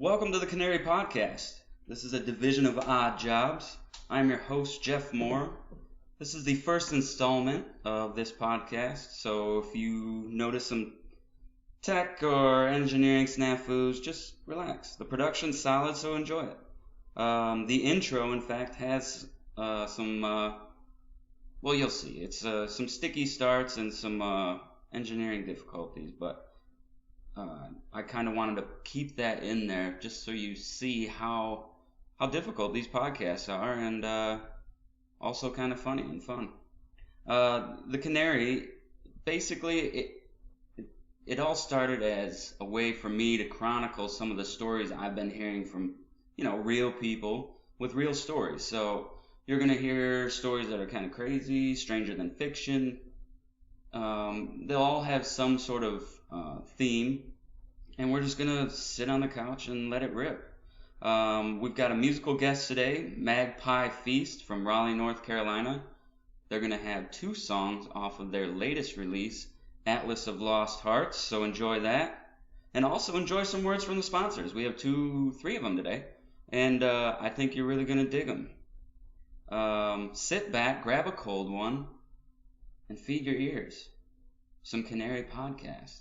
Welcome to the Canary podcast. This is a division of odd jobs. I'm your host, Jeff Moore. This is the first installment of this podcast, so if you notice some tech or engineering snafus, just relax. The production's solid, so enjoy it. The intro, in fact, has you'll see. It's some sticky starts and some engineering difficulties, but I kind of wanted to keep that in there just so you see how difficult these podcasts are, and also kind of funny and fun. The Canary, basically, it all started as a way for me to chronicle some of the stories I've been hearing from, real people with real stories. So you're going to hear stories that are kind of crazy, stranger than fiction. They'll all have some sort of theme, and we're just going to sit on the couch and let it rip. We've got a musical guest today, Magpie Feast from Raleigh, North Carolina. They're going to have 2 songs off of their latest release, Atlas of Lost Hearts, so enjoy that. And also enjoy some words from the sponsors. We have 3 of them today, and I think you're really going to dig them. Sit back, grab a cold one, and feed your ears. Some Canary podcast.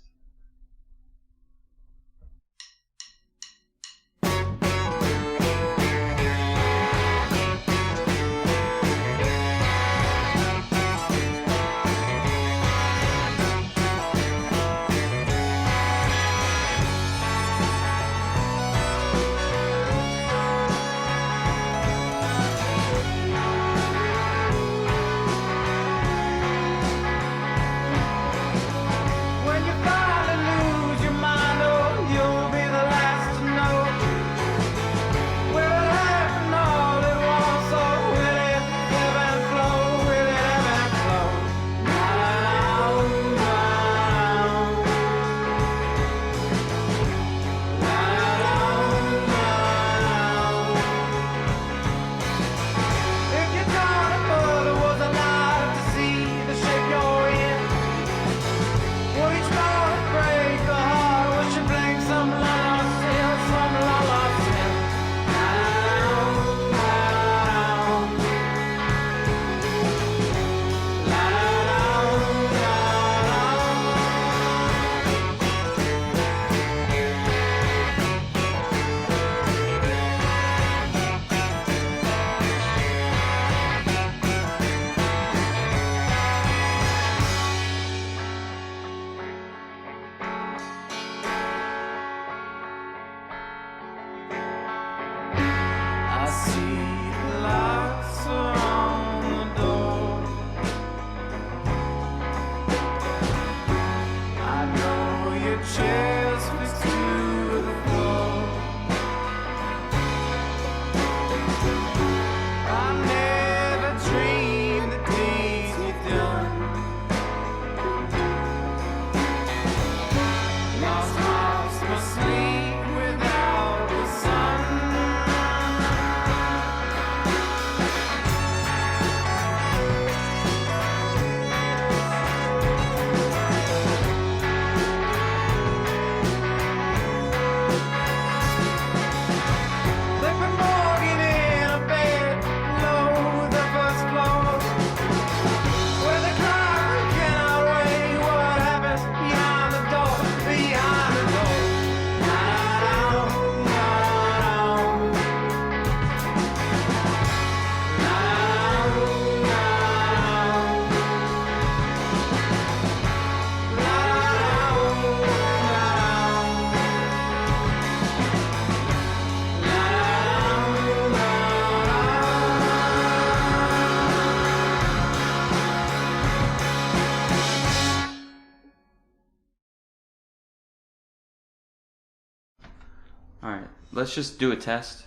Alright, let's just do a test.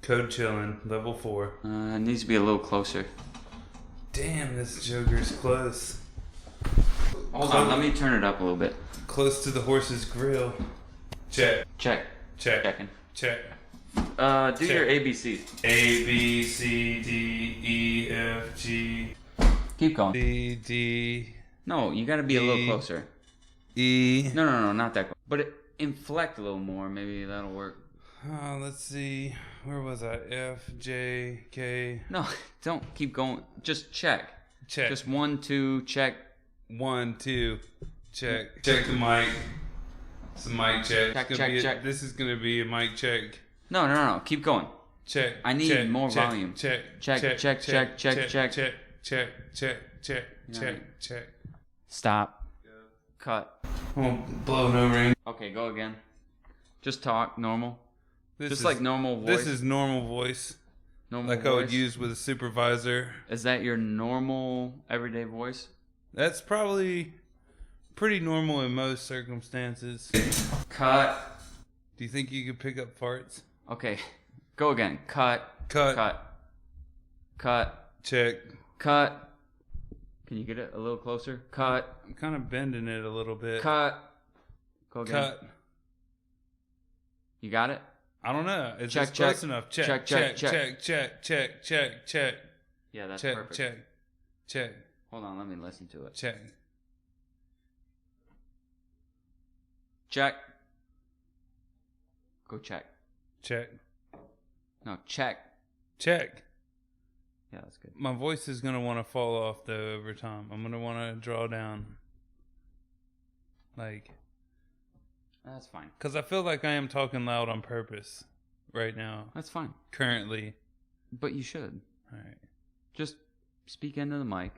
Code chillin', level 4. It needs to be a little closer. Damn, this joker's close. Hold on, let me turn it up a little bit. Close to the horse's grill. Check. Check. Checking. Do Check. your ABCs. A, B, C, D, E, F, G. Keep going. C, D. No, you gotta be a little closer. E. No, not that close. But inflect a little more, maybe that'll work. Let's see. Where was I? F, J, K. No, don't keep going. Just check. Check. Just 1, 2, check. 1, 2, check. Check the mic. It's a mic check. Check. This is going to be a mic check. No. Keep going. Check. I need more check, volume. Check. Stop. Cut. Won't blow no ring. Okay, go again. Just talk normal. This Just is, like normal voice. This is normal voice. Normal like voice. I would use with a supervisor. Is that your normal everyday voice? That's probably pretty normal in most circumstances. Cut. Do you think you could pick up farts? Okay, go again. Cut. Cut. Check. Cut. Can you get it a little closer? Cut. I'm kind of bending it a little bit. Cut. Go again. Cut. You got it? I don't know. Is Check, this close check. enough? Check. Check. Yeah, that's Check. perfect. Check. Hold on, let me listen to it. Check. Check. Go check. Check. No, check. Check. Yeah, that's good. My voice is going to want to fall off, though, over time. I'm going to want to draw down. Like... That's fine. Because I feel like I am talking loud on purpose right now. That's fine. Currently. But you should. All right. Just speak into the mic.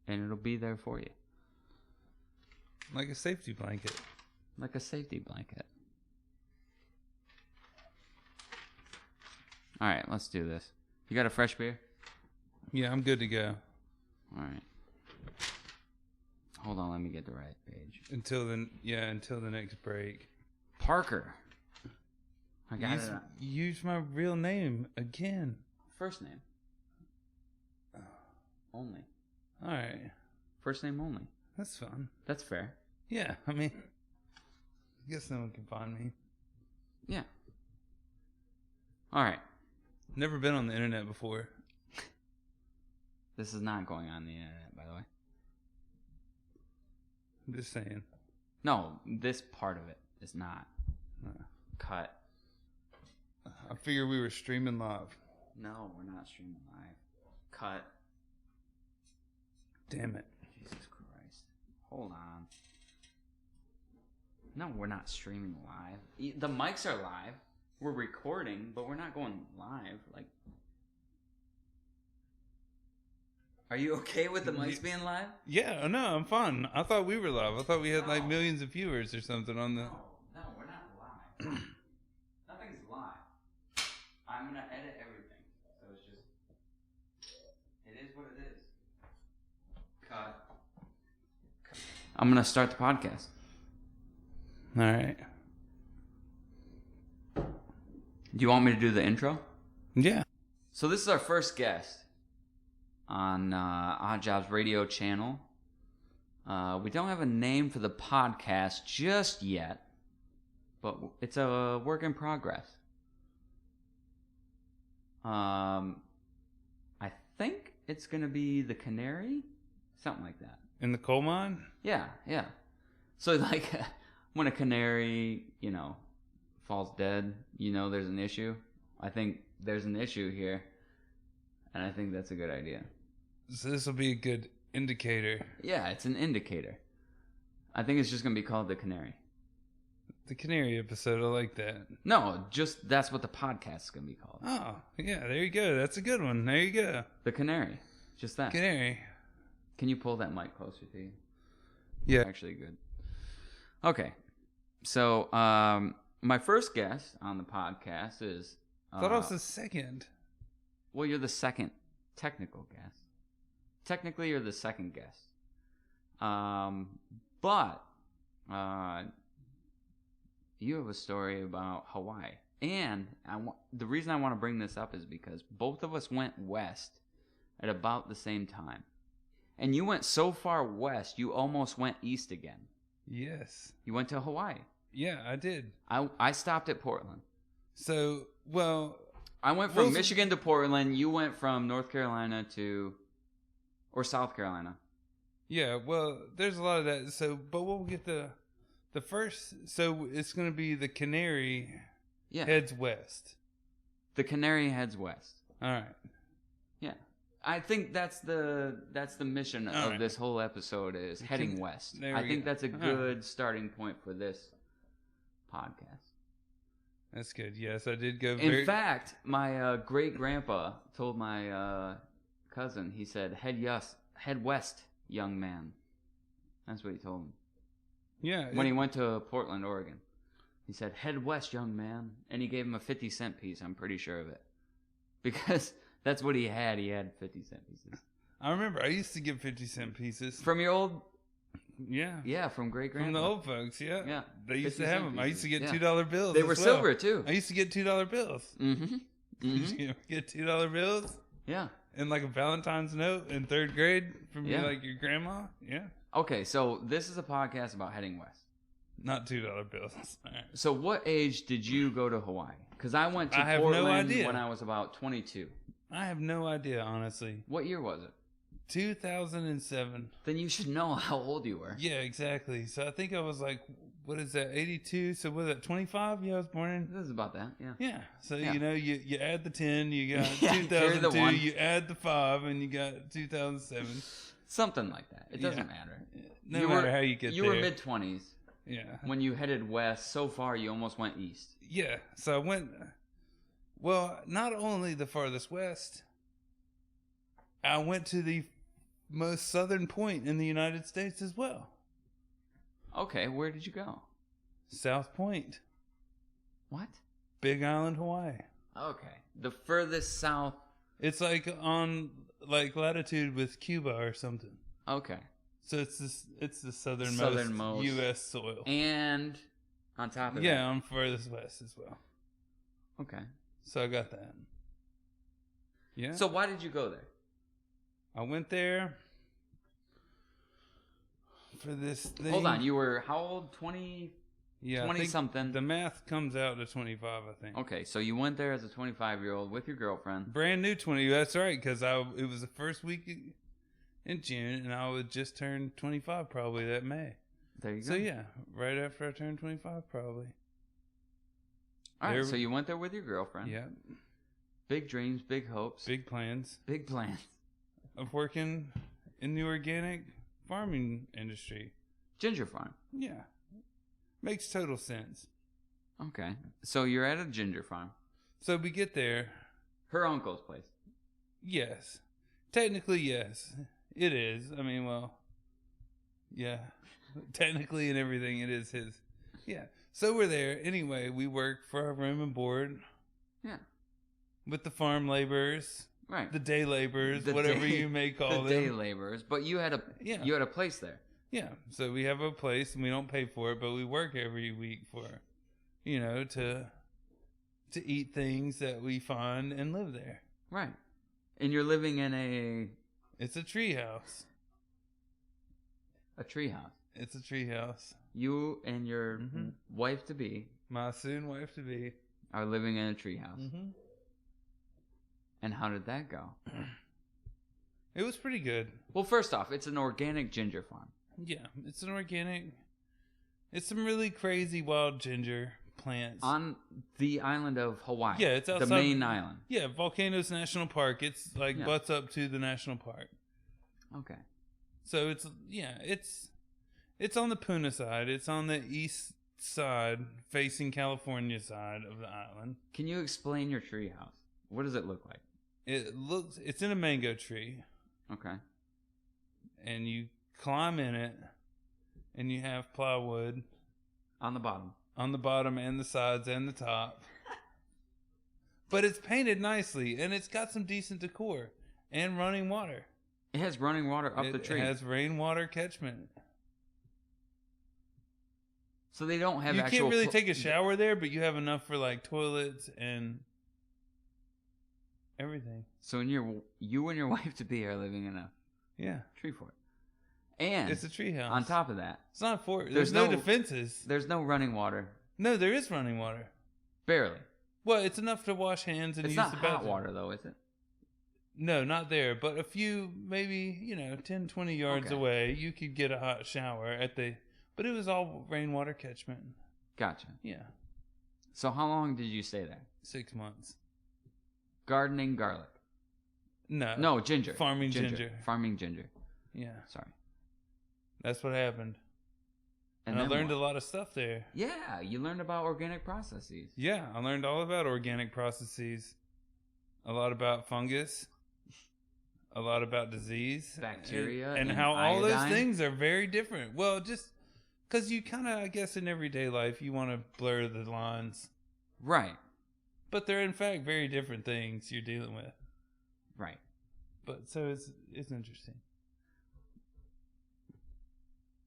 And it'll be there for you. Like a safety blanket. Like a safety blanket. All right, let's do this. You got a fresh beer? Yeah, I'm good to go. All right. Hold on, let me get the right page. Until the next break. Parker. I got it. Use my real name again. First name. Only. All right. First name only. That's fun. That's fair. Yeah, I mean, I guess no one can find me. Yeah. All right. Never been on the internet before. This is not going on the internet, by the way. I'm just saying. No, this part of it is not. Cut. I figured we were streaming live. No, we're not streaming live. Cut. Damn it. Jesus Christ. Hold on. No, we're not streaming live. The mics are live. We're recording, but we're not going live. Like, are you okay with the mics being live? Yeah, no, I'm fine. I thought we were live. I thought we had like millions of viewers or something on the... No, we're not live. Nothing's live. I'm going to edit everything. So it's just... It is what it is. Cut. I'm going to start the podcast. All right. Do you want me to do the intro? Yeah. So this is our first guest on Odd Jobs radio channel. We don't have a name for the podcast just yet, but it's a work in progress. I think it's going to be the Canary, something like that. In the coal mine? Yeah. So like when a canary, falls dead, there's an issue. I think there's an issue here, and I think that's a good idea. So this will be a good indicator. Yeah, it's an indicator. I think it's just going to be called the Canary. The Canary episode, I like that. No, just that's what the podcast is going to be called. Oh, yeah, there you go. That's a good one. There you go. The Canary. Just that. Canary. Can you pull that mic closer to you? Yeah. Actually, good. Okay. So, my first guest on the podcast is... I thought I was the second. Well, you're the second technical guest. Technically, you're the second guest. But you have a story about Hawaii. And the reason I want to bring this up is because both of us went west at about the same time. And you went so far west, you almost went east again. Yes. You went to Hawaii. Yeah, I did. I stopped at Portland. So, well... I went from Michigan to Portland. You went from North Carolina to... Or South Carolina. Yeah, well, there's a lot of that. So, but we'll get the The first, so it's going to be the Canary Yeah. heads west. The Canary heads west. All right. Yeah. I think that's the mission All of right. this whole episode is heading west. There I we think go. that's a All good starting point for this podcast. That's good. Yes, I did go In fact, my great grandpa told my cousin, he said, head west, young man. That's what he told him. Yeah. When he went to Portland, Oregon. He said, head west, young man. And he gave him a 50-cent piece, I'm pretty sure of it. Because that's what he had. He had 50-cent pieces. I remember I used to get 50-cent pieces. From your old... Yeah. Yeah, from great grandpa. From the old folks, yeah. Yeah. They used to have them. I used to get Yeah. $2 bills. They were as well. silver, too. I used to get $2 bills. Mm-hmm. Did you get $2 bills? Yeah. And like a Valentine's note in 3rd grade from Yeah. like your grandma? Yeah. Okay, so this is a podcast about heading west. Not $2 bills. All right. So what age did you go to Hawaii? Because I went to I have no Portland idea. when I was about 22. I have no idea, honestly. What year was it? 2007. Then you should know how old you were. Yeah, exactly. So I think I was like, what is that, 82? So was that 25? Yeah, I was born in. This is about that, yeah. Yeah. So, Yeah. you know, you add the 10, you got Yeah, carry the 2002, one. you add the 5, and you got 2007. Something like that. It doesn't Yeah. matter. No matter how you get You there. were mid-20s. Yeah. When you headed west, so far you almost went east. Yeah. So I went, well, not only the farthest west, I went to the most southern point in the United States as well. Okay, where did you go? South Point, What? Big Island, Hawaii. Okay. The furthest south. It's like on like latitude with Cuba or something. Okay. So it's the southernmost, Southernmost. U.S. soil. And on top of Yeah, I'm furthest west as well. that. Okay. So I got that. Yeah. So why did you go there? I went there for this thing. Hold on, you were how old? 20? Yeah, I 20 think something. The math comes out to 25, I think. Okay, so you went there as a 25-year-old with your girlfriend. Brand new 20. That's right, because it was the first week in June, and I would just turn 25 probably that May. There you go. So yeah, right after I turned 25 probably. All right, there- so you went there with your girlfriend. Yeah, Big dreams, big hopes, big plans big plans. of working in the organic farming industry. Ginger farm. Yeah, makes total sense. Okay, so you're at a ginger farm. So we get there. Her uncle's place. Yes, technically yes, it is. I mean, well, yeah, technically and everything, it is his. Yeah. So we're there anyway. We work for our room and board. Yeah. With the farm laborers, Right. the day laborers, The whatever day- you may call the them. day laborers, but you had Yeah. a place there. Yeah. So we have a place and we don't pay for it, but we work every week for, to eat things that we find and live there. Right. And you're living in a It's a tree house. treehouse. It's a tree house. You and your Mhm. wife to be My soon wife to be. are living in a treehouse. Mm-hmm. And how did that go? It was pretty good. Well, first off, it's an organic ginger farm. Yeah, it's an organic. It's some really crazy wild ginger plants. On the island of Hawaii. Yeah, it's outside the main island. Yeah, Volcanoes National Park. It's like Yeah. butts up to the national park. Okay. So it's on the Puna side. It's on the east side, facing California side of the island. Can you explain your treehouse? What does it look like? It's in a mango tree, Okay. and you climb in it, and you have plywood On the bottom. on the bottom and the sides and the top. But it's painted nicely, and it's got some decent decor and running water. It has running water up the tree. It has rainwater catchment. So they don't have You actual... can't really take a shower there, but you have enough for like toilets and everything. So you and your wife to be are living in a Yeah, tree fort. And it's a tree house. on top of that, It's not a fort. There's There's no no- defenses. there's no running water. No, there is running water. Barely. Well, it's enough to wash hands and It's use not the hot bathroom. water, though, is it? No, not there. But a few, maybe, 10, 20 yards Okay. away, you could get a hot shower at the But it was all rainwater catchment. Gotcha. Yeah. So how long did you stay there? 6 months. Gardening garlic. No, ginger. farming ginger. Farming ginger. Yeah. Sorry. That's what happened. And I then learned what? a lot of stuff there. Yeah, you learned about organic processes. Yeah, I learned all about organic processes. A lot about fungus. A lot about disease. Bacteria. And how all those things are very different. Well, just because you kind of, I guess in everyday life, you want to blur the lines. Right. But they're in fact very different things you're dealing with. Right. But so it's interesting.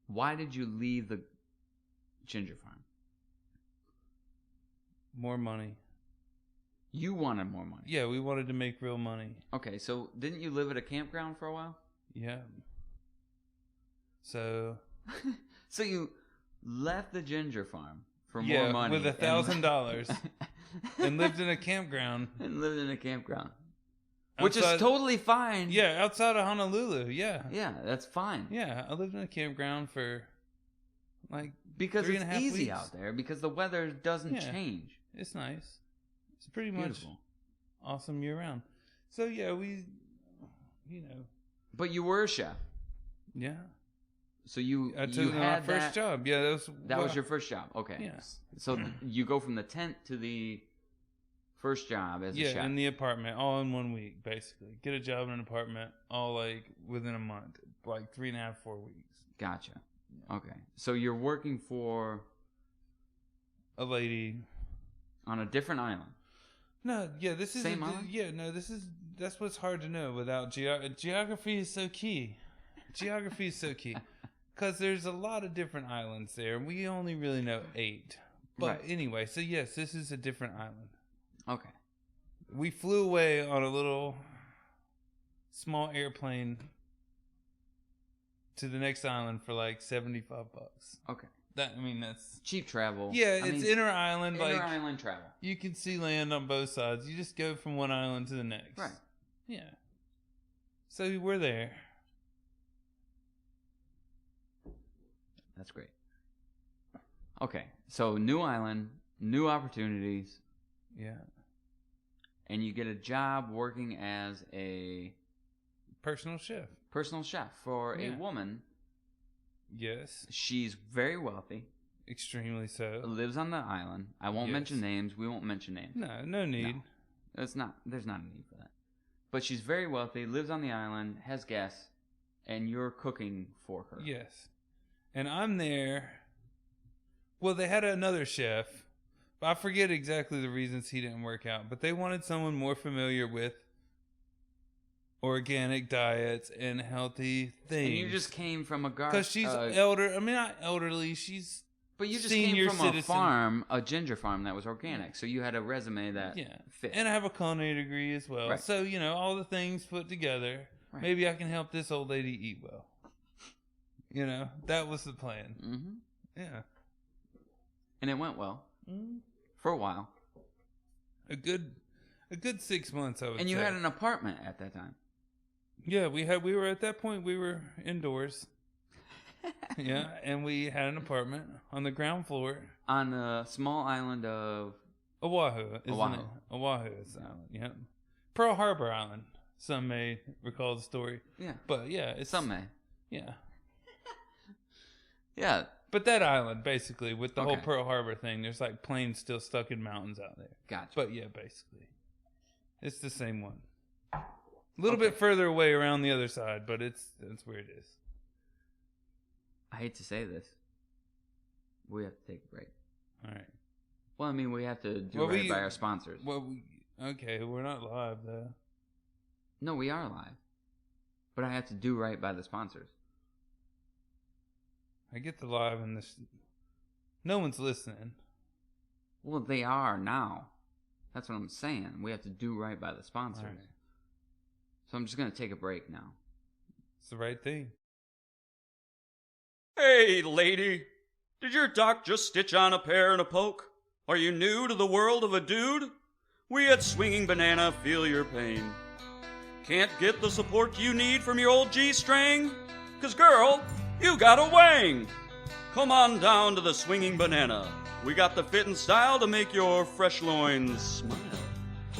Why did you leave the ginger farm? More money. You wanted more money. Yeah, we wanted to make real money. Okay, so didn't you live at a campground for a while? Yeah. So. So you left the ginger farm for more money. With $1,000 and lived in a campground. And lived in a campground. Which Outside, is totally fine. Yeah, outside of Honolulu. Yeah. Yeah, that's fine. Yeah, I lived in a campground for like because 3.5 it's easy weeks. out there because the weather doesn't change. It's nice. It's pretty Beautiful. much awesome year round. So yeah, we, But you were a chef. Yeah. So you I took my had first job. Yeah, that was your first job. Okay. Yes. So you go from the tent to the first job as a chef. Yeah, in the apartment, all in 1 week, basically. Get a job in an apartment, all like within a month, like 3.5, 4 weeks. Gotcha. Okay. So you're working for a lady on a different island. No, yeah, this is Same island? Yeah, no, that's what's hard to know without geography is so key. Geography is so key because there's a lot of different islands there. We only really know 8. But anyway, so yes, this is a different island. Okay. We flew away on a little small airplane to the next island for like $75. Okay. That's cheap travel. Yeah, it's inter-island. Inter-island travel. You can see land on both sides. You just go from one island to the next. Right. Yeah. So we're there. That's great. Okay, so new island, new opportunities. Yeah. And you get a job working as a personal chef. Personal chef for a woman. Yes. She's very wealthy. Extremely so. Lives on the island. I won't mention names. We won't mention names. No need. No. There's not a need for that. But she's very wealthy, lives on the island, has guests, and you're cooking for her. Yes. And I'm there. Well, they had another chef. I forget exactly the reasons he didn't work out, but they wanted someone more familiar with organic diets and healthy things. And you just came from a garden. Because she's not elderly, she's but you just senior came from citizen. a farm, a ginger farm that was organic. So you had a resume that fit. And I have a culinary degree as well. Right. So, all the things put together, maybe I can help this old lady eat well. That was the plan. Mm-hmm. Yeah. And it went well. Mm-hmm. For a while. A good 6 months, I would say. And you had an apartment at that time. Yeah, we were at that point, we were indoors. Yeah, and we had an apartment on the ground floor. On a small island of... Oahu, isn't it? Oahu is the island, yeah. Pearl Harbor Island, some may recall the story. Yeah. But yeah, it's... Some may. Yeah. Yeah. But that island, basically, with the whole Pearl Harbor thing, there's like planes still stuck in mountains out there. Gotcha. But yeah, basically. It's the same one. A little bit further away around the other side, but that's where it is. I hate to say this. We have to take a break. All right. Well, I mean, we have to do by our sponsors. Well, we're not live, though. No, we are live. But I have to do right by the sponsors. I get the live and this. No one's listening. Well, they are now. That's what I'm saying. We have to do right by the sponsors. Right. So I'm just going to take a break now. It's the right thing. Hey, lady. Did your doc just stitch on a pear and a poke? Are you new to the world of a dude? We at Swinging Banana feel your pain. Can't get the support you need from your old G-string? 'Cause girl, you got a wang. Come on down to the Swinging Banana. We got the fit and style to make your fresh loins smile.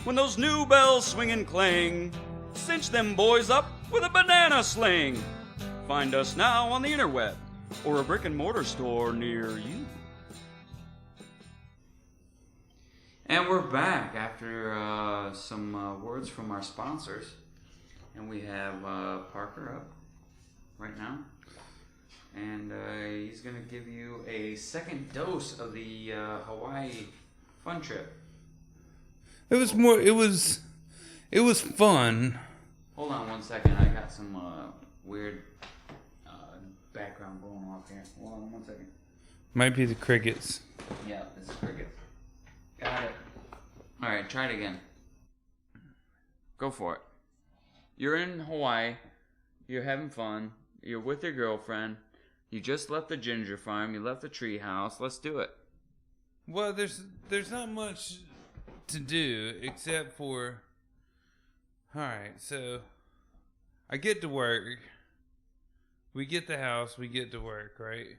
When those new bells swing and clang, cinch them boys up with a banana sling. Find us now on the interweb or a brick and mortar store near you. And we're back after some words from our sponsors. And we have Parker up right now. And he's going to give you a second dose of the Hawaii fun trip. It was fun. Hold on 1 second. I got some weird background going off here. Hold on 1 second. Might be the crickets. Yeah, this is crickets. Got it. Alright, try it again. Go for it. You're in Hawaii. You're having fun. You're with your girlfriend. You just left the ginger farm. You left the tree house. Let's do it. Well, there's not much to do except for... Alright, so... I get to work. We get the house. We get to work, right?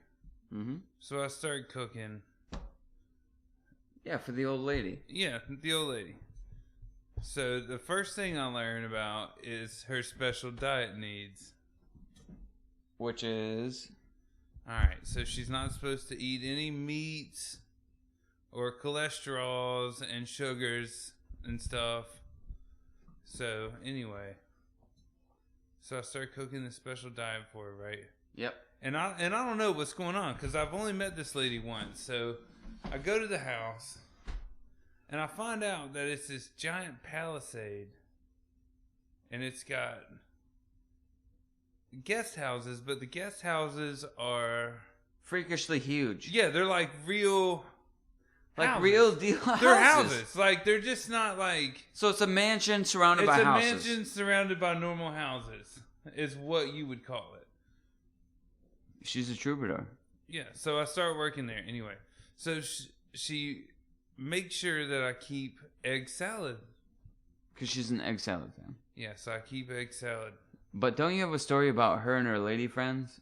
Mm-hmm. So I start cooking. Yeah, for the old lady. Yeah, the old lady. So the first thing I learn about is her special diet needs. Which is... Alright, so she's not supposed to eat any meats or cholesterols and sugars and stuff. So, anyway. So I start cooking this special diet for her, right? Yep. And I don't know what's going on because I've only met this lady once. So I go to the house and I find out that it's this giant palisade. And it's got guest houses, but the guest houses are freakishly huge. Yeah, they're like real houses. Real deal houses. They're houses. Like they're just not like... So it's a mansion surrounded by houses. It's a mansion surrounded by normal houses is what you would call it. She's a troubadour. Yeah, so I start working there anyway. So she makes sure that I keep egg salad. Because she's an egg salad fan. Yeah, so I keep egg salad. But don't you have a story about her and her lady friends?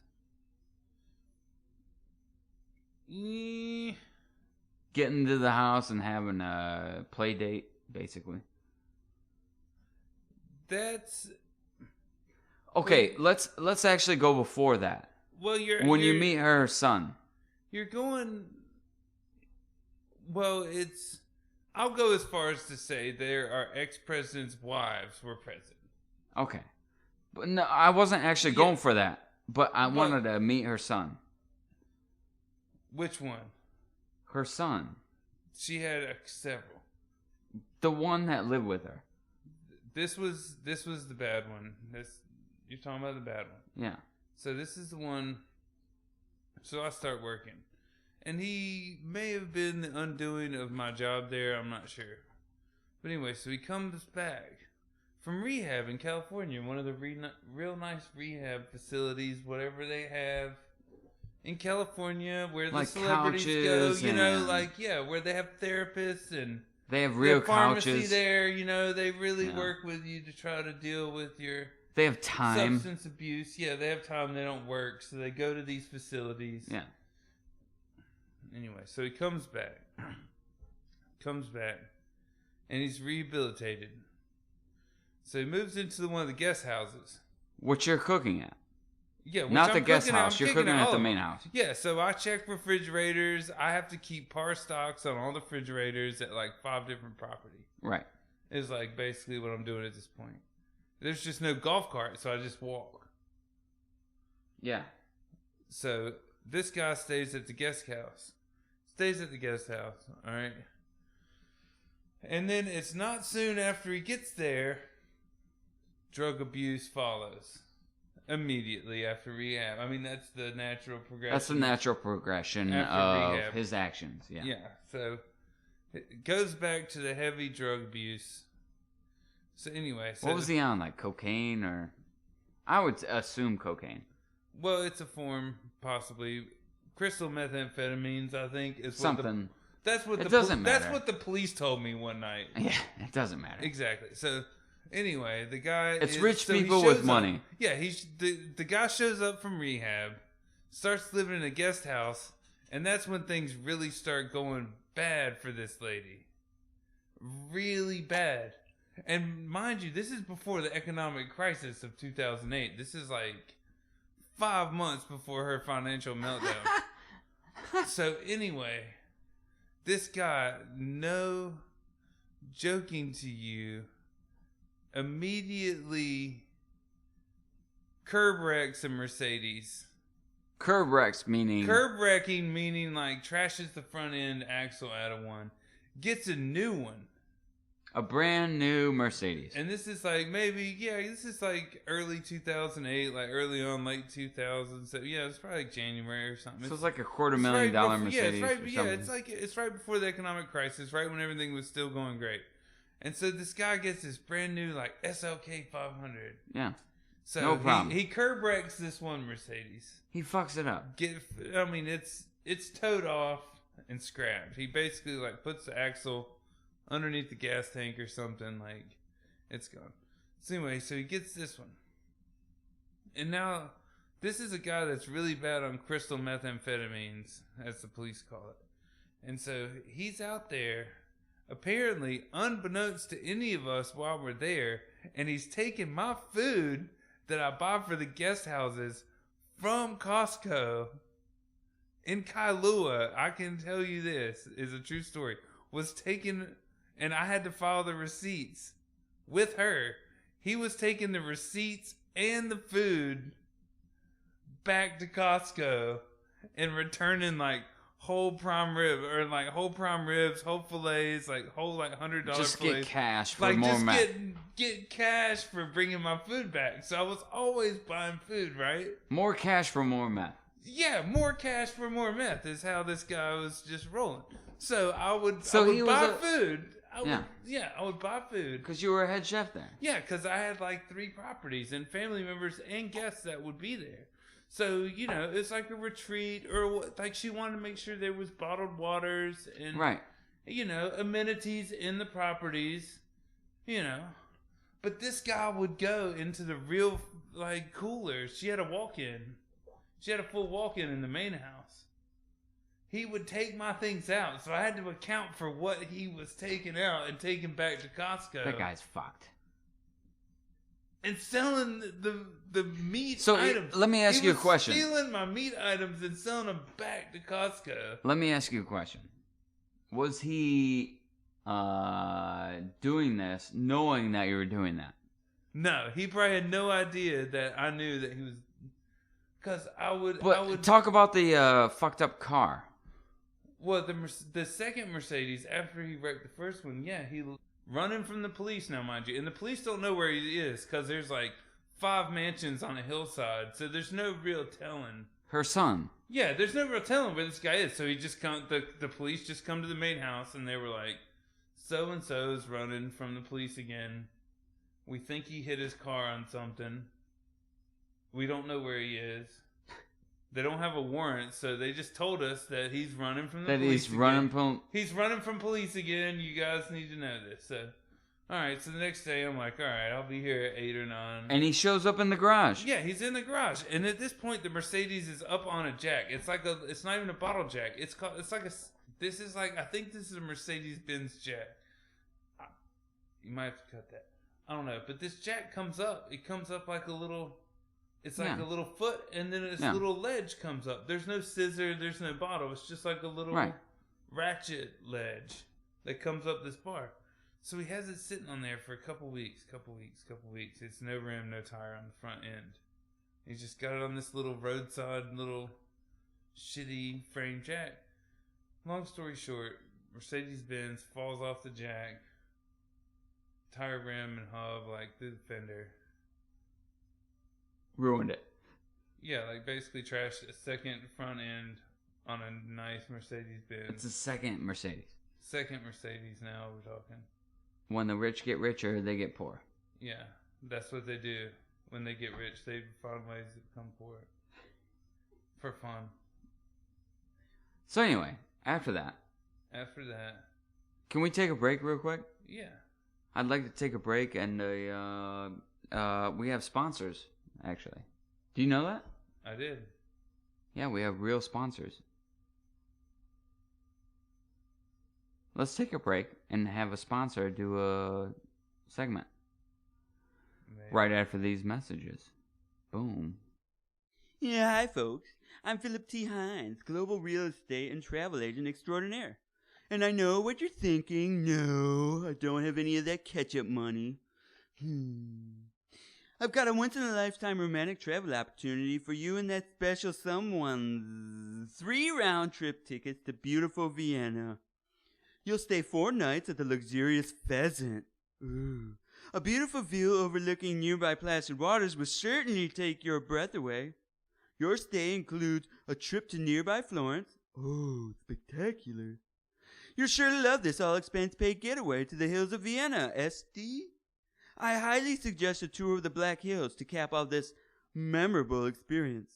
Getting to the house and having a play date, basically. That's... Okay, let's actually go before that. Well, when you meet her son. You're going... Well, it's... I'll go as far as to say there are ex-presidents' wives were present. Okay. But no, I wasn't actually going for that. But I wanted to meet her son. Which one? Her son. She had several. The one that lived with her. This was the bad one. You're talking about the bad one. Yeah. So this is the one. So I start working. And he may have been the undoing of my job there. I'm not sure. But anyway, so he comes back from rehab in California. One of the real nice rehab facilities, whatever they have in California, where the celebrities go. You know, where they have therapists and they have real pharmacy couches there. You know, they really work with you to try to deal with your... They have time. Substance abuse. Yeah, they have time. They don't work. So they go to these facilities. Yeah. Anyway, so he comes back. And he's rehabilitated. So he moves into one of the guest houses. Which you're cooking at. Yeah, not the guest house. You're cooking at the main house. Yeah, so I check refrigerators. I have to keep par stocks on all the refrigerators at like 5 different properties. Right. Is like basically what I'm doing at this point. There's just no golf cart, so I just walk. Yeah. So this guy stays at the guest house. All right? And then it's not soon after he gets there, drug abuse follows. Immediately after rehab. I mean, that's the natural progression. That's the natural progression of rehab. His actions, yeah. Yeah, so it goes back to the heavy drug abuse. So anyway, what was he on? Like cocaine or? I would assume cocaine. Well, it's a form, possibly crystal methamphetamines. I think is something. That's what doesn't matter. That's what the police told me one night. Yeah, it doesn't matter. Exactly. So anyway, the guy. It's rich people with money. Yeah, the guy shows up from rehab, starts living in a guest house, and that's when things really start going bad for this lady. Really bad. And mind you, this is before the economic crisis of 2008. This is like 5 months before her financial meltdown. So anyway, this guy, no joking to you, immediately curb wrecks a Mercedes. Curb wrecks meaning... Curb wrecking meaning like trashes the front end axle out of one. Gets a new one. A brand new Mercedes. And this is like this is like early 2008, like early on, late 2000s. So yeah, it's probably like January or something. So it's like a $250,000 Mercedes. It's right before the economic crisis, right when everything was still going great. And so this guy gets this brand new like SLK 500. Yeah. So no problem. He curb wrecks this one Mercedes. He fucks it up. It's towed off and scrapped. He basically like puts the axle underneath the gas tank or something, like it's gone. So anyway, so he gets this one. And now this is a guy that's really bad on crystal methamphetamines, as the police call it. And so he's out there, apparently unbeknownst to any of us while we're there, and he's taking my food that I buy for the guest houses from Costco in Kailua. I can tell you this is a true story. Was taken, and I had to file the receipts with her. He was taking the receipts and the food back to Costco and returning like whole prime ribs, whole fillets, like whole like $100 just fillets. Get cash for like more just meth. get cash for bringing my food back. So I was always buying food, right? More cash for more meth. Yeah, more cash for more meth is how this guy was just rolling. So I would he buy was food. I would buy food. Because you were a head chef there. Yeah, because I had like 3 properties and family members and guests that would be there. So, you know, it's like a retreat, or like she wanted to make sure there was bottled waters and, you know, amenities in the properties, you know. But this guy would go into the real, like, coolers. She had a walk-in. She had a full walk-in in the main house. He would take my things out, so I had to account for what he was taking out and taking back to Costco. That guy's fucked. And selling the meat so items. Let me ask you a question. Stealing my meat items and selling them back to Costco. Let me ask you a question. Was he doing this knowing that you were doing that? No, he probably had no idea that I knew that he was. Because I would talk about the fucked up car. Well, the second Mercedes after he wrecked the first one, yeah, he running from the police now, mind you, and the police don't know where he is because there's like 5 mansions on a hillside, so there's no real telling. Her son. Yeah, there's no real telling where this guy is. So he just the police just come to the main house and they were like, so and so's running from the police again. We think he hit his car on something. We don't know where he is. They don't have a warrant, so they just told us that he's running from the police. He's running from police again. You guys need to know this. So, all right. So the next day, I'm like, all right, I'll be here at 8 or 9. And he shows up in the garage. Yeah, he's in the garage, and at this point, the Mercedes is up on a jack. It's not even a bottle jack. I think this is a Mercedes-Benz jack. You might have to cut that. I don't know, but this jack comes up. It comes up like a little. It's like a little foot, and then this little ledge comes up. There's no scissor, there's no bottle. It's just like a little ratchet ledge that comes up this bar. So he has it sitting on there for a couple weeks. It's no rim, no tire on the front end. He's just got it on this little roadside, little shitty frame jack. Long story short, Mercedes-Benz falls off the jack. Tire rim and hub, like through the fender. Ruined it. Yeah, like basically trashed a second front end on a nice Mercedes-Benz. It's a second Mercedes. Second Mercedes now we're talking. When the rich get richer, they get poor. Yeah, that's what they do. When they get rich, they find ways to become poor. For fun. So anyway, after that. Can we take a break real quick? Yeah. I'd like to take a break, and we have sponsors, actually. Do you know that? I did. Yeah, we have real sponsors. Let's take a break and have a sponsor do a segment right after these messages. Boom. Yeah, hi, folks. I'm Philip T. Hines, Global Real Estate and Travel Agent Extraordinaire. And I know what you're thinking. No, I don't have any of that catch-up money. I've got a once-in-a-lifetime romantic travel opportunity for you and that special someone. 3 round-trip tickets to beautiful Vienna. You'll stay 4 nights at the luxurious Pheasant. Ooh. A beautiful view overlooking nearby placid waters will certainly take your breath away. Your stay includes a trip to nearby Florence. Oh, spectacular. You're sure to love this all-expense-paid getaway to the hills of Vienna, SD. I highly suggest a tour of the Black Hills to cap off this memorable experience.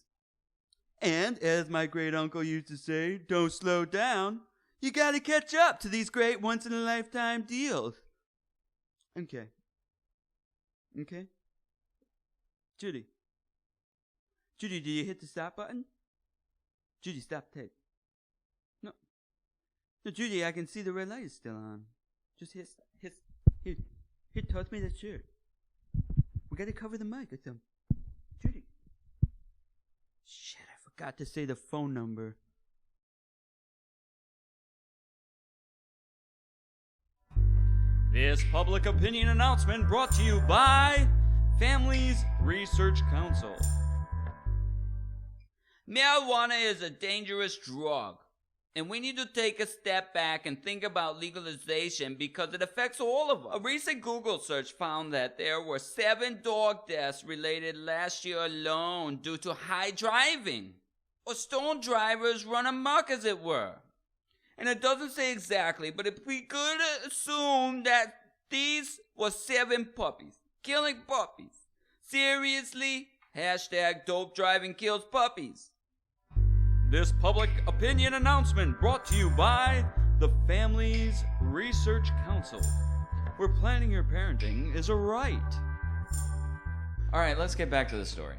And, as my great-uncle used to say, don't slow down. You gotta catch up to these great once-in-a-lifetime deals. Okay. Judy, do you hit the stop button? Judy, stop tape. No, Judy, I can see the red light is still on. Just here, toss me that shirt. We gotta cover the mic or something. Judy. Shit, I forgot to say the phone number. This public opinion announcement brought to you by Families Research Council. Marijuana is a dangerous drug, and we need to take a step back and think about legalization because it affects all of us. A recent Google search found that there were 7 dog deaths related last year alone due to high driving, or stone drivers run amok, as it were. And it doesn't say exactly, but if we could assume that these were 7 puppies, killing puppies. Seriously? Hashtag dope driving kills puppies. This public opinion announcement brought to you by the Families Research Council, where planning your parenting is a right. All right, let's get back to the story.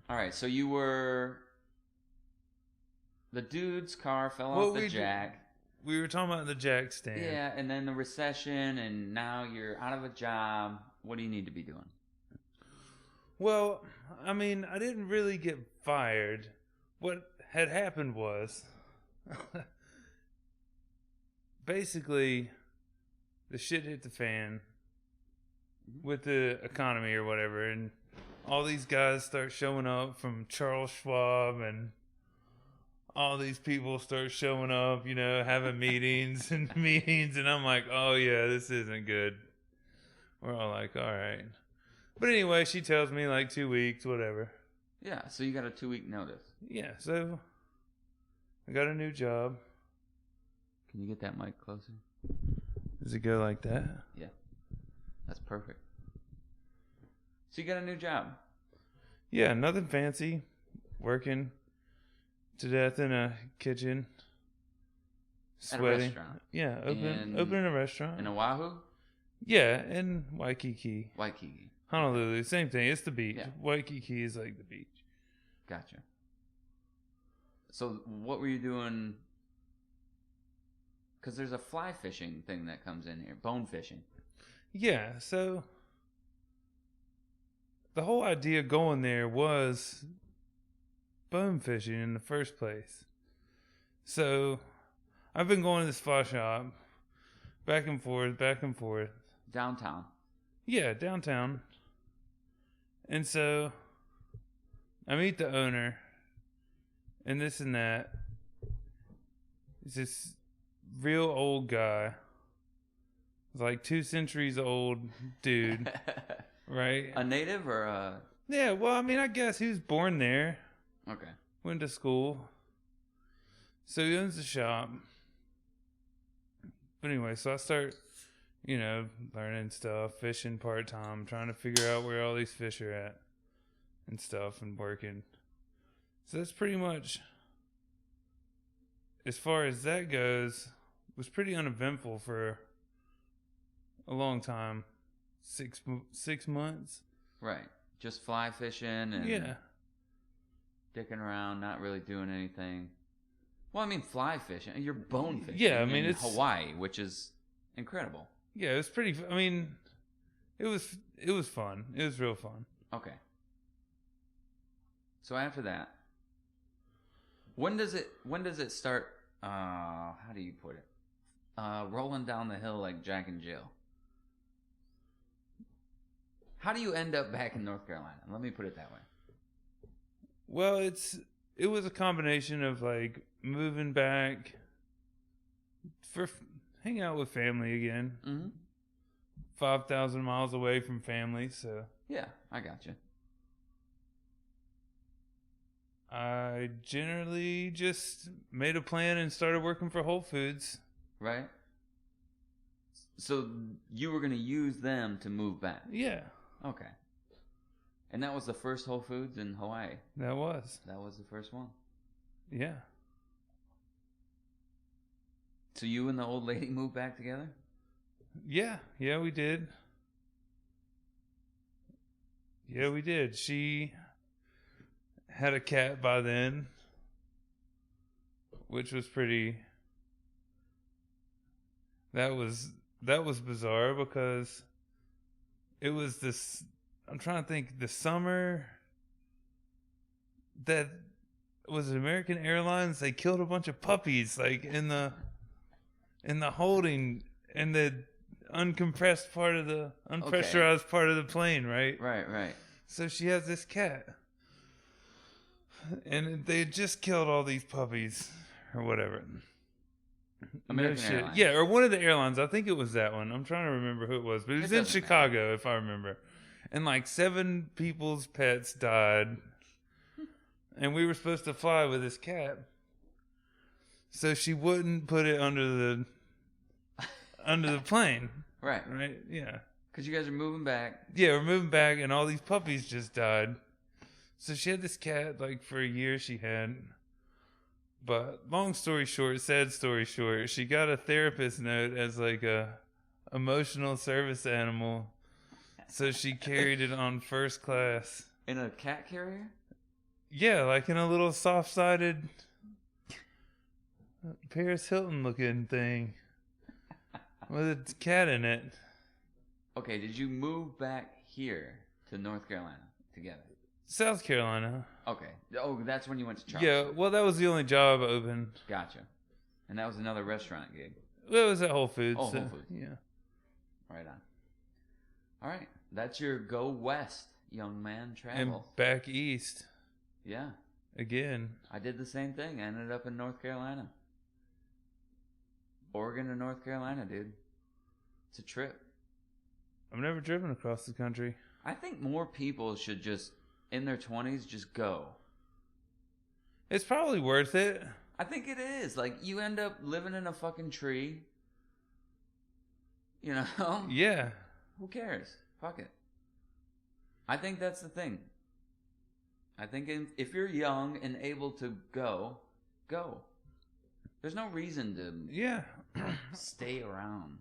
All right, so you were... The dude's car fell off the jack. We were talking about the jack stand. Yeah, and then the recession, and now you're out of a job. What do you need to be doing? Well, I mean, I didn't really get fired. What had happened was, basically, the shit hit the fan with the economy or whatever, and all these guys start showing up from Charles Schwab, and all these people start showing up, you know, having meetings, and I'm like, oh yeah, this isn't good. We're all like, all right. But anyway, she tells me like 2 weeks, whatever. Yeah, so you got a 2-week notice. Yeah, so I got a new job. Can you get that mic closer? Does it go like that? Yeah, that's perfect. So you got a new job. Yeah, nothing fancy. Working to death in a kitchen. Sweating. At a restaurant. Yeah, opening a restaurant. In Oahu? Yeah, in Waikiki. Waikiki. Honolulu, same thing. It's the beach. Yeah. Waikiki is like the beach. Gotcha. So what were you doing? Because there's a fly fishing thing that comes in here. Bone fishing. Yeah, so the whole idea going there was bone fishing in the first place. So I've been going to this fly shop back and forth. Downtown. Yeah, downtown. And so I meet the owner and this and that. It's this real old guy. It's like 2 centuries old dude. Right? A native or a... Yeah, well, I mean, I guess he was born there. Okay. Went to school. So he owns the shop. But anyway, so I start, you know, learning stuff, fishing part-time, trying to figure out where all these fish are at and stuff and working. So that's pretty much, as far as that goes, was pretty uneventful for a long time. 6 months. Right. Just fly fishing and... Yeah. dicking around, not really doing anything. Well, I mean, fly fishing. You're bone fishing. Yeah, I mean, in it's Hawaii, which is incredible. Yeah, it was pretty. I mean, it was fun. It was real fun. Okay. So after that, when does it start? How do you put it? Rolling down the hill like Jack and Jill. How do you end up back in North Carolina? Let me put it that way. Well, it was a combination of like moving back for hang out with family again. Mm-hmm. 5,000 miles away from family, so Yeah, I got you. I generally just made a plan and started working for Whole Foods. Right? So you were going to use them to move back. Yeah, Okay. And that was the first Whole Foods in Hawaii. that was. That was the first one. Yeah. So you and the old lady moved back together? Yeah, we did. Yeah, we did. She had a cat by then, which was pretty. That was bizarre because it was this. I'm trying to think. The summer that was it American Airlines. They killed a bunch of puppies, like in the holding in the uncompressed part of the unpressurized part of the plane, right? Right. So she has this cat, and they had just killed all these puppies or whatever. American No shit. Airlines. Yeah, or one of the airlines. I think it was that one. I'm trying to remember who it was, but it was in doesn't Chicago, if I remember. And like 7 people's pets died, and we were supposed to fly with this cat. So she wouldn't put it under the plane. Right. Right? Yeah. Because you guys are moving back. Yeah, we're moving back, and all these puppies just died. So she had this cat, like, for a year she had. But long story short, sad story short, she got a therapist note as, like, a emotional service animal. So she carried it on first class. In a cat carrier? Yeah, like in a little soft-sided Paris Hilton looking thing with a cat in it. Okay, did you move back here to North Carolina together? South Carolina. Okay. Oh, that's when you went to Charleston. Yeah, well, that was the only job open. Gotcha. And that was another restaurant gig. Well, it was at Whole Foods. Oh, so, Whole Foods. Yeah. Right on. All right. That's your go west, young man, And travel. back east Yeah. again. I did the same thing. I ended up in North Carolina. Oregon to North Carolina, dude. It's a trip. I've never driven across the country. I think more people should just, in their 20s, just go. It's probably worth it. I think it is. Like, you end up living in a fucking tree. You know? Yeah. Who cares? Fuck it. I think that's the thing. I think if you're young and able to go, go. There's no reason to Yeah. stay around.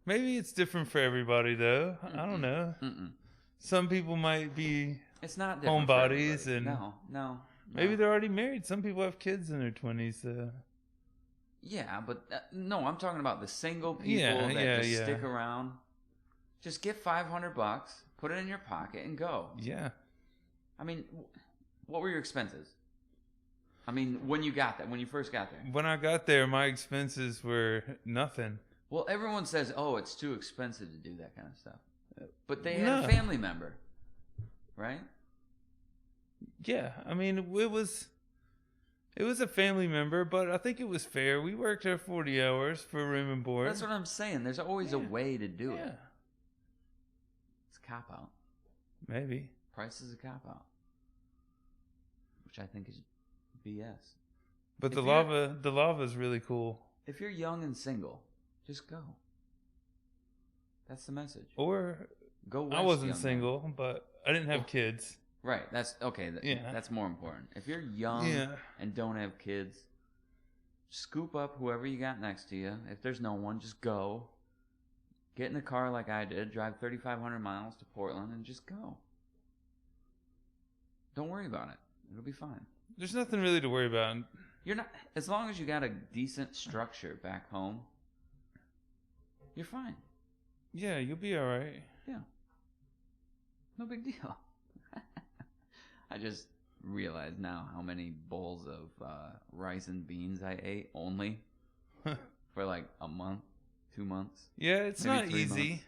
Maybe it's different for everybody, though. I don't know. Mm-mm. Some people might be It's not different for homebodies, everybody. and No. maybe they're already married. Some people have kids in their 20s. Yeah, but no, I'm talking about the single people Yeah, that just yeah. stick around. Just get $500, put it in your pocket, and go. Yeah. I mean, what were your expenses? I mean, when you first got there. When I got there, my expenses were nothing. Well, everyone says, "Oh, it's too expensive to do that kind of stuff," but they had No. a family member, right? Yeah, I mean, it was a family member, but I think it was fair. We worked there 40 hours for room and board. That's what I'm saying. There's always a way to do it. It's a cop out. Maybe. Price is a cop out, which I think is BS. But If the you're- lava is really cool. If you're young and single, just go. That's the message. Or Go west, I wasn't young man. single, but I didn't have kids. Right. That's okay. Yeah. That's more important. If you're young Yeah. and don't have kids, scoop up whoever you got next to you. If there's no one, just go. Get in a car like I did, drive 3,500 miles to Portland, and just go. Don't worry about it. It'll be fine. There's nothing really to worry about. You're not, as long as you got a decent structure back home, you're fine. Yeah, you'll be all right. Yeah. No big deal. I just realized now how many bowls of rice and beans I ate only for like a month, 2 months. Yeah, it's Maybe not 3 easy. months.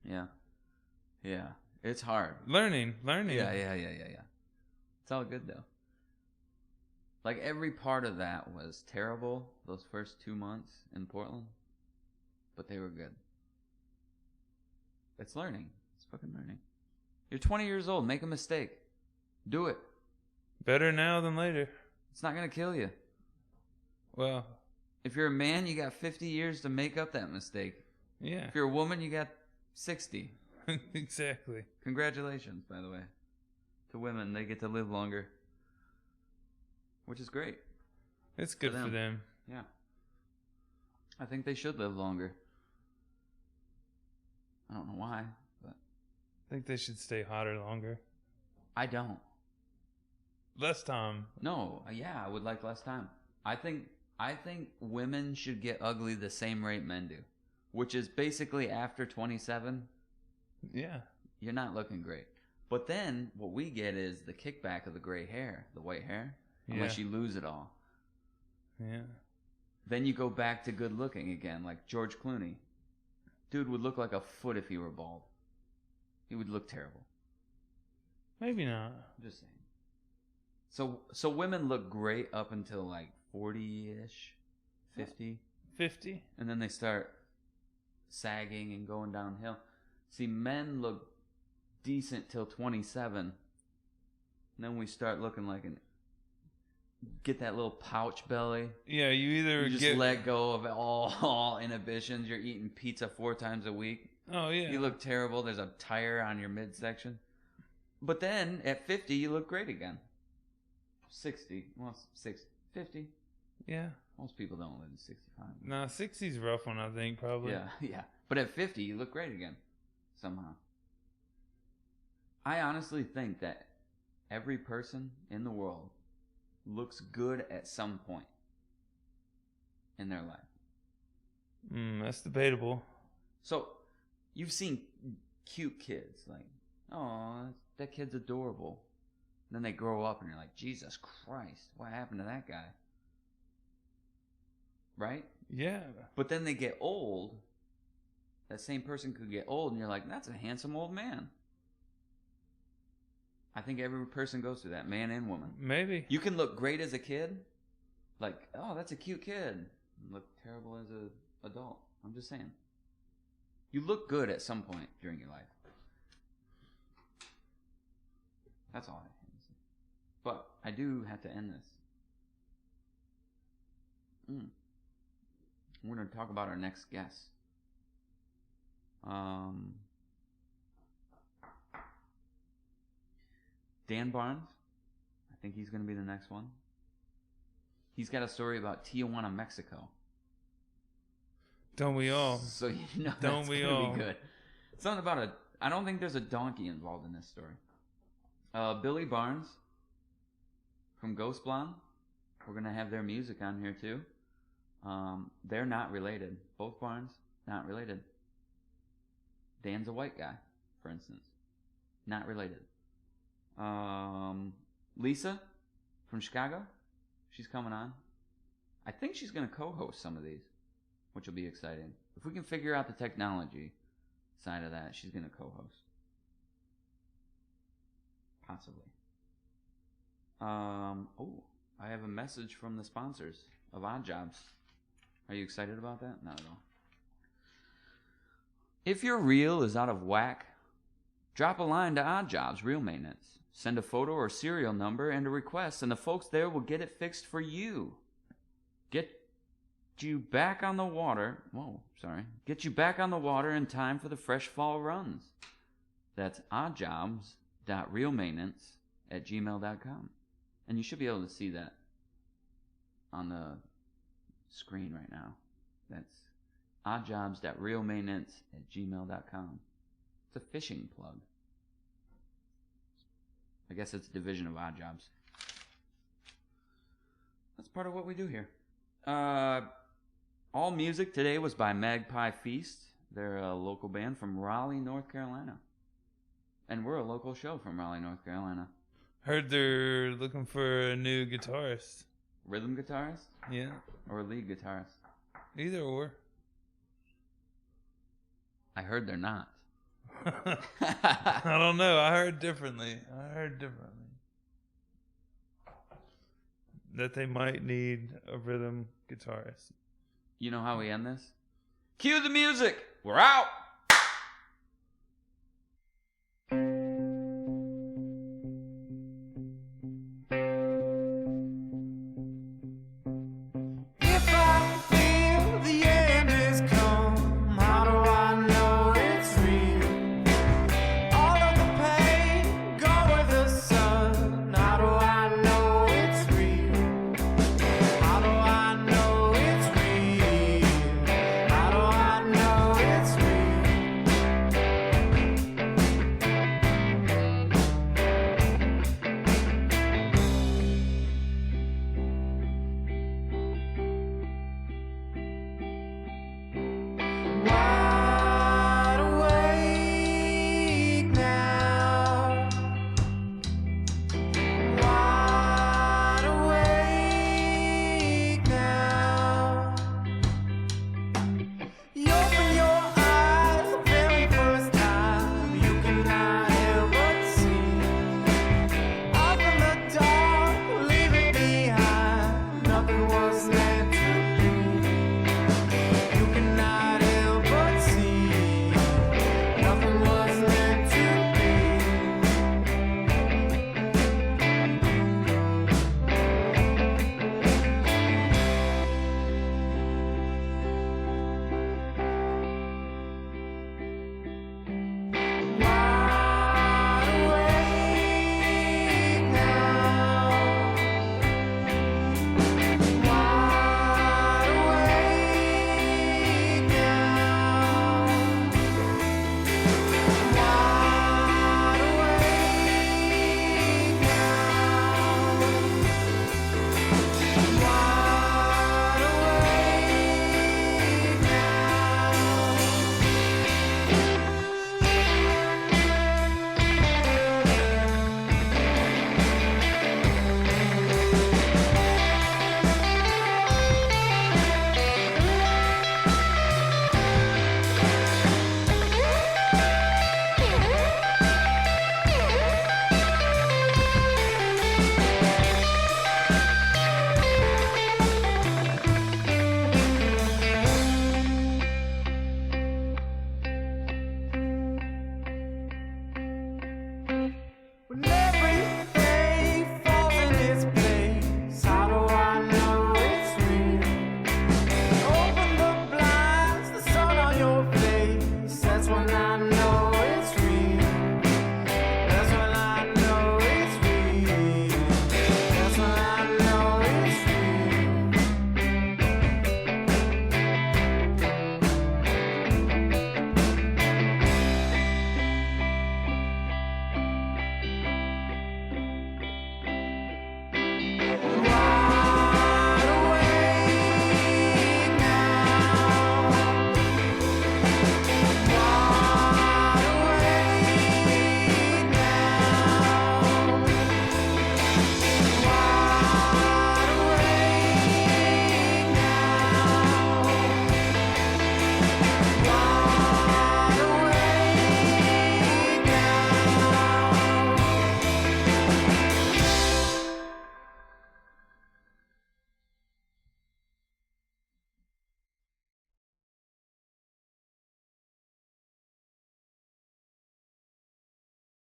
Yeah. Yeah. It's hard. Learning. Yeah. It's all good though. Like every part of that was terrible those first 2 months in Portland, but they were good. It's learning. It's fucking learning. You're 20 years old. Make a mistake. Do it. Better now than later. It's not going to kill you. Well, If you're a man, you got 50 years to make up that mistake. yeah. If you're a woman, you got 60. Exactly. Congratulations, by the way. To women, they get to live longer. Which is great. It's good for them. Yeah. I think they should live longer. I don't know why, but I think they should stay hotter longer. I don't. Less time. No, yeah, I would like less time. I think women should get ugly the same rate men do, which is basically after 27, Yeah. you're not looking great. But then what we get is the kickback of the gray hair, the white hair, unless Yeah. you lose it all. Yeah. Then you go back to good looking again, like George Clooney. Dude would look like a foot if he were bald. He would look terrible. Maybe not. I'm just saying. So women look great up until like 40-ish, 50, 50? and then they start sagging and going downhill. See, men look decent till 27, and then we start looking like get that little pouch belly. Yeah, you either You just get... let go of all inhibitions. You're eating pizza 4 times a week. Oh, yeah. You look terrible. There's a tire on your midsection. But then at 50, you look great again. 60. Well, 60. 50. Yeah. Most people don't live to 65. Nah, 60's rough one, I think, probably. Yeah, yeah. But at 50, you look great again. Somehow. I honestly think that every person in the world looks good at some point in their life. That's debatable. So, you've seen cute kids, like, oh, that kid's adorable. And then they grow up and you're like, Jesus Christ, what happened to that guy? Right? Yeah. But then they get old. That same person could get old and you're like, that's a handsome old man. I think every person goes through that, man and woman. Maybe. You can look great as a kid. Like, oh, that's a cute kid. And look terrible as an adult. I'm just saying. You look good at some point during your life. That's all I have to say. But I do have to end this. We're going to talk about our next guest. Dan Barnes. I think he's going to be the next one. He's got a story about Tijuana, Mexico. Don't we all? So you know Don't that's we going to all? be good. Something about I don't think there's a donkey involved in this story. Billy Barnes from Ghost Blonde. We're going to have their music on here too. They're not related. Both Barnes, not related. Dan's a white guy, for instance. Not related. Lisa from Chicago. She's coming on. I think she's going to co-host some of these, which will be exciting. If we can figure out the technology side of that, she's going to co-host. Possibly. I have a message from the sponsors of Odd Jobs. Are you excited about that? Not at all. If your reel is out of whack, drop a line to Odd Jobs Reel Maintenance. Send a photo or serial number and a request, and the folks there will get it fixed for you. Get you back on the water. Get you back on the water in time for the fresh fall runs. That's oddjobs.realmaintenance@gmail.com. And you should be able to see that on the screen right now. That's oddjobs.realmaintenance@gmail.com. It's a fishing plug. I guess it's a division of Odd Jobs. That's part of what we do here. All music today was by Magpie Feast. They're a local band from Raleigh, North Carolina. And we're a local show from Raleigh, North Carolina. Heard they're looking for a new guitarist. Rhythm guitarist? Yeah. Or lead guitarist? Either or. I heard they're not. I don't know. I heard differently. That they might need a rhythm guitarist. You know how we end this? Cue the music! We're out!